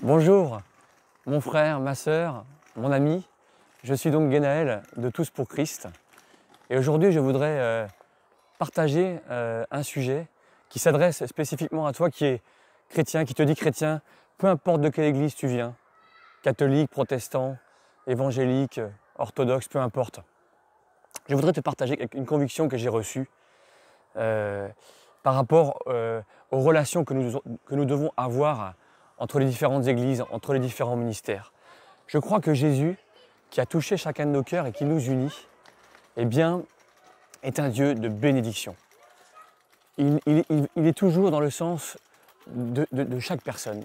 Bonjour, mon frère, ma sœur, mon ami. Je suis donc Guénaël de Tous pour Christ. Et aujourd'hui, je voudrais partager un sujet qui s'adresse spécifiquement à toi qui es chrétien, qui te dit chrétien, peu importe de quelle église tu viens, catholique, protestant, évangélique, orthodoxe, peu importe. Je voudrais te partager une conviction que j'ai reçue par rapport aux relations que nous devons avoir entre les différentes églises, entre les différents ministères. Je crois que Jésus, qui a touché chacun de nos cœurs et qui nous unit, eh bien, est un Dieu de bénédiction. Il est toujours dans le sens de chaque personne.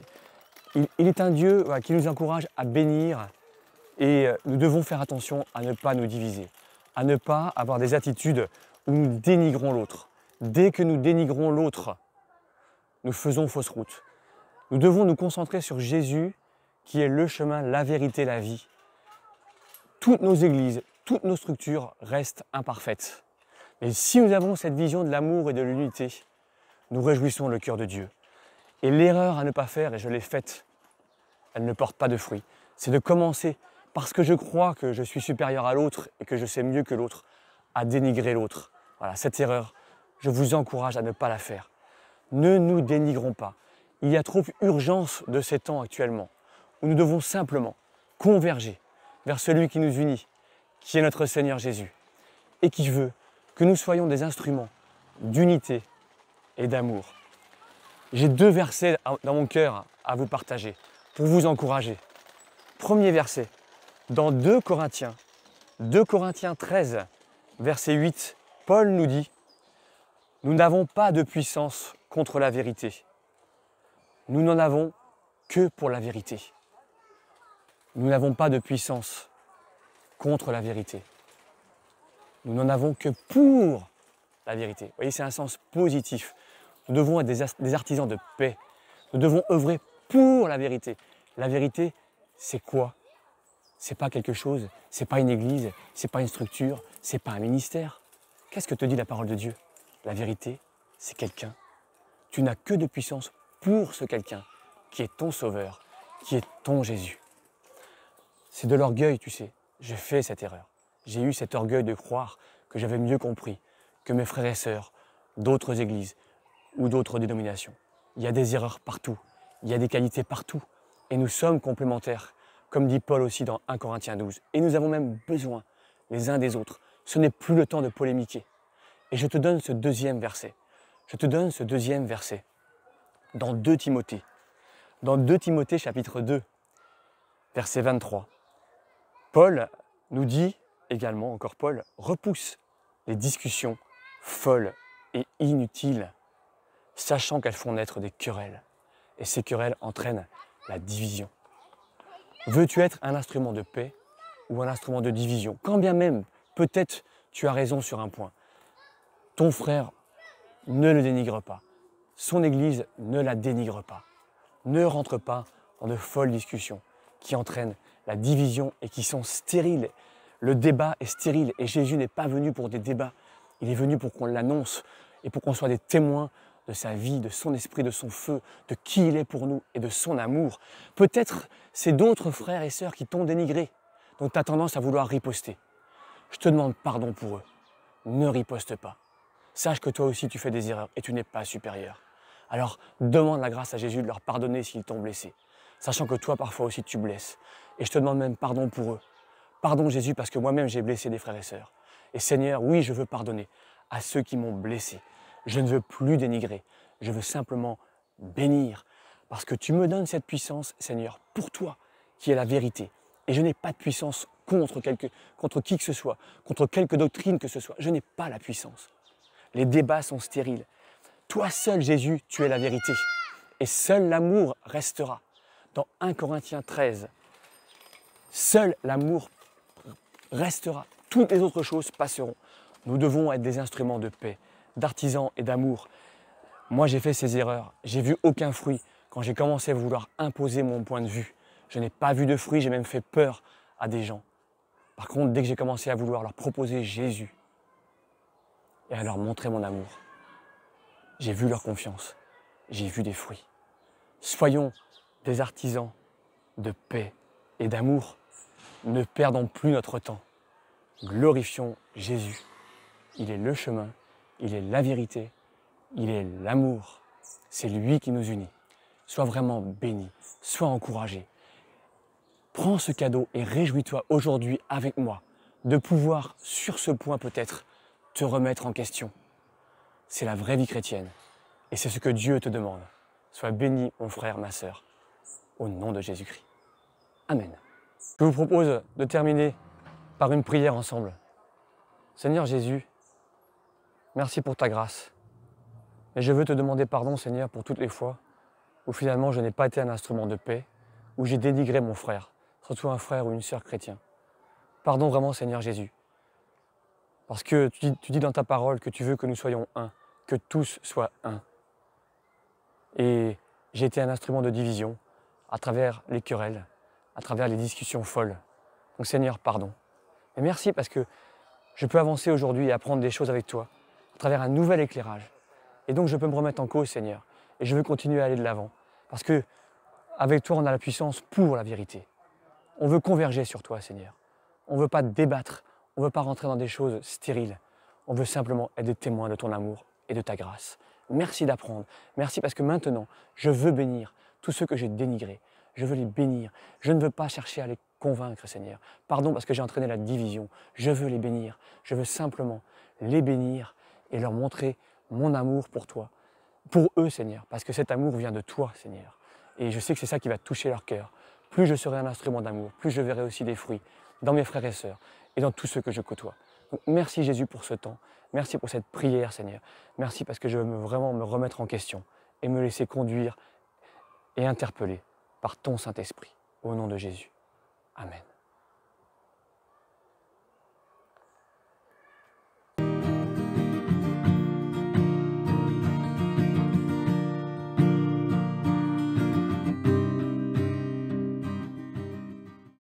Il est un Dieu qui nous encourage à bénir et nous devons faire attention à ne pas nous diviser, à ne pas avoir des attitudes où nous dénigrons l'autre. Dès que nous dénigrons l'autre, nous faisons fausse route. Nous devons nous concentrer sur Jésus, qui est le chemin, la vérité, la vie. Toutes nos églises, toutes nos structures restent imparfaites. Mais si nous avons cette vision de l'amour et de l'unité, nous réjouissons le cœur de Dieu. Et l'erreur à ne pas faire, et je l'ai faite, elle ne porte pas de fruits, c'est de commencer, parce que je crois que je suis supérieur à l'autre et que je sais mieux que l'autre, à dénigrer l'autre. Voilà, cette erreur, je vous encourage à ne pas la faire. Ne nous dénigrons pas. Il y a trop urgence de ces temps actuellement, où nous devons simplement converger vers celui qui nous unit, qui est notre Seigneur Jésus, et qui veut que nous soyons des instruments d'unité et d'amour. J'ai 2 versets dans mon cœur à vous partager, pour vous encourager. Premier verset, dans 2 Corinthiens 13, verset 8, Paul nous dit « Nous n'avons pas de puissance contre la vérité. Nous n'en avons que pour la vérité. » Nous n'avons pas de puissance contre la vérité. Nous n'en avons que pour la vérité. Vous voyez, c'est un sens positif. Nous devons être des artisans de paix. Nous devons œuvrer pour la vérité. La vérité, c'est quoi? C'est pas quelque chose, c'est pas une église, c'est pas une structure, c'est pas un ministère. Qu'est-ce que te dit la parole de Dieu? La vérité, c'est quelqu'un. Tu n'as que de puissance pour ce quelqu'un qui est ton sauveur, qui est ton Jésus. C'est de l'orgueil, tu sais. J'ai fait cette erreur. J'ai eu cet orgueil de croire que j'avais mieux compris que mes frères et sœurs d'autres églises ou d'autres dénominations. Il y a des erreurs partout, il y a des qualités partout et nous sommes complémentaires, comme dit Paul aussi dans 1 Corinthiens 12. Et nous avons même besoin les uns des autres. Ce n'est plus le temps de polémiquer. Et je te donne ce 2e verset. Je te donne ce 2e verset dans 2 Timothée. Dans 2 Timothée chapitre 2, verset 23. Paul nous dit également, encore Paul, repousse les discussions folles et inutiles, sachant qu'elles font naître des querelles. Et ces querelles entraînent la division. Veux-tu être un instrument de paix ou un instrument de division? Quand bien même, peut-être tu as raison sur un point. Ton frère, ne le dénigre pas. Son église, ne la dénigre pas. Ne rentre pas dans de folles discussions qui entraînent la division et qui sont stériles. Le débat est stérile et Jésus n'est pas venu pour des débats. Il est venu pour qu'on l'annonce et pour qu'on soit des témoins de sa vie, de son esprit, de son feu, de qui il est pour nous et de son amour. Peut-être c'est d'autres frères et sœurs qui t'ont dénigré, donc tu as tendance à vouloir riposter. Je te demande pardon pour eux. Ne riposte pas. Sache que toi aussi tu fais des erreurs et tu n'es pas supérieur. Alors demande la grâce à Jésus de leur pardonner s'ils t'ont blessé, sachant que toi parfois aussi tu blesses. Et je te demande même pardon pour eux. Pardon Jésus parce que moi-même j'ai blessé des frères et sœurs. Et Seigneur, oui, je veux pardonner à ceux qui m'ont blessé. Je ne veux plus dénigrer, je veux simplement bénir. Parce que tu me donnes cette puissance, Seigneur, pour toi, qui est la vérité. Et je n'ai pas de puissance contre qui que ce soit, contre quelque doctrine que ce soit. Je n'ai pas la puissance. Les débats sont stériles. Toi seul, Jésus, tu es la vérité. Et seul l'amour restera. Dans 1 Corinthiens 13, seul l'amour restera. Toutes les autres choses passeront. Nous devons être des instruments de paix, d'artisans et d'amour. Moi, j'ai fait ces erreurs. J'ai vu aucun fruit quand j'ai commencé à vouloir imposer mon point de vue. Je n'ai pas vu de fruit, j'ai même fait peur à des gens. Par contre, dès que j'ai commencé à vouloir leur proposer Jésus et à leur montrer mon amour, j'ai vu leur confiance, j'ai vu des fruits. Soyons des artisans de paix et d'amour. Ne perdons plus notre temps. Glorifions Jésus. Il est le chemin, il est la vérité, il est l'amour. C'est lui qui nous unit. Sois vraiment béni, sois encouragé. Prends ce cadeau et réjouis-toi aujourd'hui avec moi de pouvoir, sur ce point peut-être, te remettre en question. C'est la vraie vie chrétienne et c'est ce que Dieu te demande. Sois béni, mon frère, ma sœur, au nom de Jésus-Christ. Amen. Je vous propose de terminer par une prière ensemble. Seigneur Jésus, merci pour ta grâce. Et je veux te demander pardon, Seigneur, pour toutes les fois où finalement je n'ai pas été un instrument de paix, où j'ai dénigré mon frère, surtout un frère ou une sœur chrétien. Pardon vraiment, Seigneur Jésus. Parce que tu dis dans ta parole que tu veux que nous soyons un, que tous soient un. Et j'ai été un instrument de division à travers les querelles, à travers les discussions folles. Donc Seigneur, pardon. Et merci parce que je peux avancer aujourd'hui et apprendre des choses avec toi, à travers un nouvel éclairage. Et donc je peux me remettre en cause, Seigneur. Et je veux continuer à aller de l'avant. Parce que avec toi, on a la puissance pour la vérité. On veut converger sur toi, Seigneur. On ne veut pas débattre. On ne veut pas rentrer dans des choses stériles. On veut simplement être des témoins de ton amour et de ta grâce. Merci d'apprendre. Merci parce que maintenant, je veux bénir tous ceux que j'ai dénigrés. Je veux les bénir. Je ne veux pas chercher à les convaincre, Seigneur. Pardon parce que j'ai entraîné la division. Je veux les bénir. Je veux simplement les bénir et leur montrer mon amour pour toi. Pour eux, Seigneur, parce que cet amour vient de toi, Seigneur. Et je sais que c'est ça qui va toucher leur cœur. Plus je serai un instrument d'amour, plus je verrai aussi des fruits dans mes frères et sœurs et dans tous ceux que je côtoie. Donc, merci Jésus pour ce temps. Merci pour cette prière, Seigneur. Merci parce que je veux vraiment me remettre en question et me laisser conduire et interpeller par ton Saint-Esprit. Au nom de Jésus. Amen.